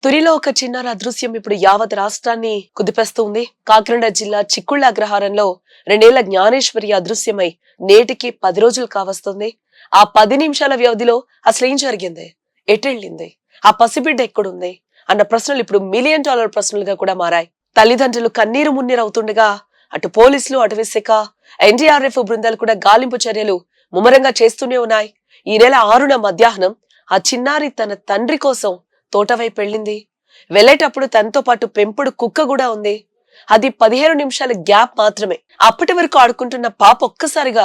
తురిలో ఒక చిన్నారి అదృశ్యం ఇప్పుడు యావత్ రాష్ట్రాన్ని కుదిపేస్తుంది. కాకినాడ జిల్లా చిక్కుళ్ల అగ్రహారంలో 2 ఏళ్ల జ్ఞానేశ్వరి అదృశ్యమై నేటికి 10 రోజులు కావస్తుంది. ఆ 10 నిమిషాల వ్యవధిలో అసలేం జరిగింది, ఎటెళ్ళింది, ఆ పసిబిడ్డ ఎక్కడుంది అన్న ప్రశ్నలు ఇప్పుడు $1,000,000 ప్రశ్నలుగా కూడా మారాయి. తల్లిదండ్రులు కన్నీరు మున్నీరవుతుండగా అటు పోలీసులు, అటవీ శాఖ, NDRF బృందాలు కూడా గాలింపు చర్యలు ముమ్మరంగా చేస్తూనే ఉన్నాయి. ఈ నెల 6న మధ్యాహ్నం ఆ చిన్నారి తన తండ్రి కోసం తోట వైపు వెళ్ళింది. వెళ్ళేటప్పుడు తనతో పాటు పెంపుడు కుక్క కూడా ఉంది. అది 15 నిమిషాల గ్యాప్ మాత్రమే. అప్పటి వరకు ఆడుకుంటున్న పాప ఒక్కసారిగా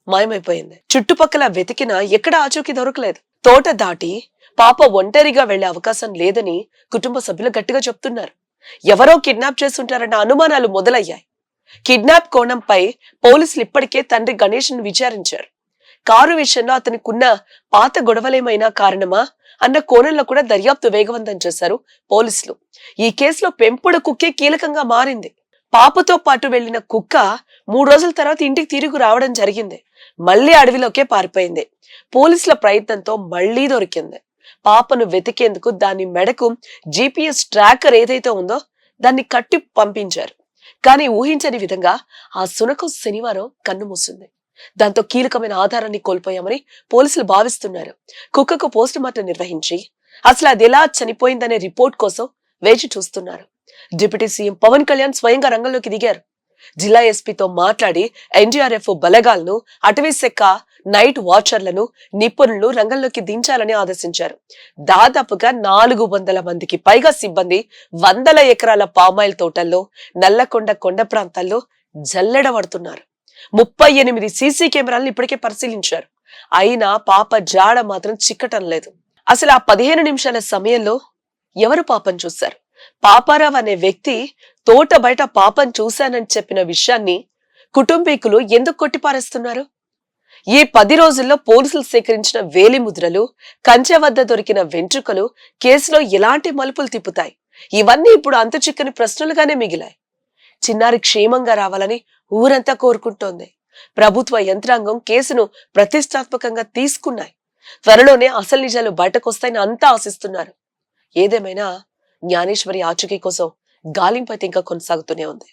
మాయమైపోయింది. చుట్టుపక్కల వెతికినా ఎక్కడ ఆచూకీ దొరకలేదు. తోట దాటి పాప ఒంటరిగా వెళ్లే అవకాశం లేదని కుటుంబ సభ్యులు గట్టిగా చెప్తున్నారు. ఎవరో కిడ్నాప్ చేస్తుంటారన్న అనుమానాలు మొదలయ్యాయి. కిడ్నాప్ కోణంపై పోలీసులు ఇప్పటికే తండ్రి గణేష్ ను విచారించారు. కారు విషయంలో అతనికున్న పాత గొడవలేమైనా కారణమా అన్న కోణంలో కూడా దర్యాప్తు వేగవంతం చేశారు పోలీసులు. ఈ కేసులో పెంపుడు కుక్కే కీలకంగా మారింది. పాపతో పాటు వెళ్లిన కుక్క 3 రోజుల తర్వాత ఇంటికి తిరిగి రావడం జరిగింది. మళ్లీ అడవిలోకే పారిపోయింది. పోలీసుల ప్రయత్నంతో మళ్లీ దొరికింది. పాపను వెతికేందుకు దాని మెడకు GPS ట్రాకర్ ఏదైతే ఉందో దాన్ని కట్టి పంపించారు. కానీ ఊహించని విధంగా ఆ శునకం శనివారం కన్నుమూసింది. దాంతో కీలకమైన ఆధారాన్ని కోల్పోయామని పోలీసులు భావిస్తున్నారు. కుక్కకు పోస్ట్ మార్టం నిర్వహించి అసలు అది ఎలా చనిపోయిందనే రిపోర్ట్ కోసం వేచి చూస్తున్నారు. డిప్యూటీ సీఎం పవన్ కళ్యాణ్ స్వయంగా రంగంలోకి దిగారు. జిల్లా ఎస్పీతో మాట్లాడి NDRF బలగాలను, అటవీ శాఖ నైట్ వాచర్లను, నిపుణులను రంగంలోకి దించాలని ఆదేశించారు. దాదాపుగా 400 మందికి పైగా సిబ్బంది వందల ఎకరాల పామాయిల్ తోటల్లో, నల్లకొండ కొండ ప్రాంతాల్లో జల్లెడబడుతున్నారు. 38 సీసీ కెమెరాలను ఇప్పటికే పరిశీలించారు. అయినా పాప జాడ మాత్రం చిక్కటం లేదు. అసలు ఆ 15 నిమిషాల సమయంలో ఎవరు పాపం చూశారు? పాపారావు అనే వ్యక్తి తోట బయట పాపం చూశానని చెప్పిన విషయాన్ని కుటుంబీకులు ఎందుకు కొట్టిపారేస్తున్నారు? ఈ 10 రోజుల్లో పోలీసులు సేకరించిన వేలిముద్రలు, కంచె వద్ద దొరికిన వెంట్రుకలు కేసులో ఎలాంటి మలుపులు తిప్పుతాయి? ఇవన్నీ ఇప్పుడు అంతుచిక్కని ప్రశ్నలుగానే మిగిలాయి. చిన్నారి క్షేమంగా రావాలని ఊరంతా కోరుకుంటోంది. ప్రభుత్వ యంత్రాంగం కేసును ప్రతిష్టాత్మకంగా తీసుకున్నాయి. త్వరలోనే అసలు నిజాలు బయటకొస్తాయని అంతా ఆశిస్తున్నారు. ఏదేమైనా జ్ఞానేశ్వరి ఆచూకీ కోసం గాలింపు అయితే ఇంకా కొనసాగుతూనే ఉంది.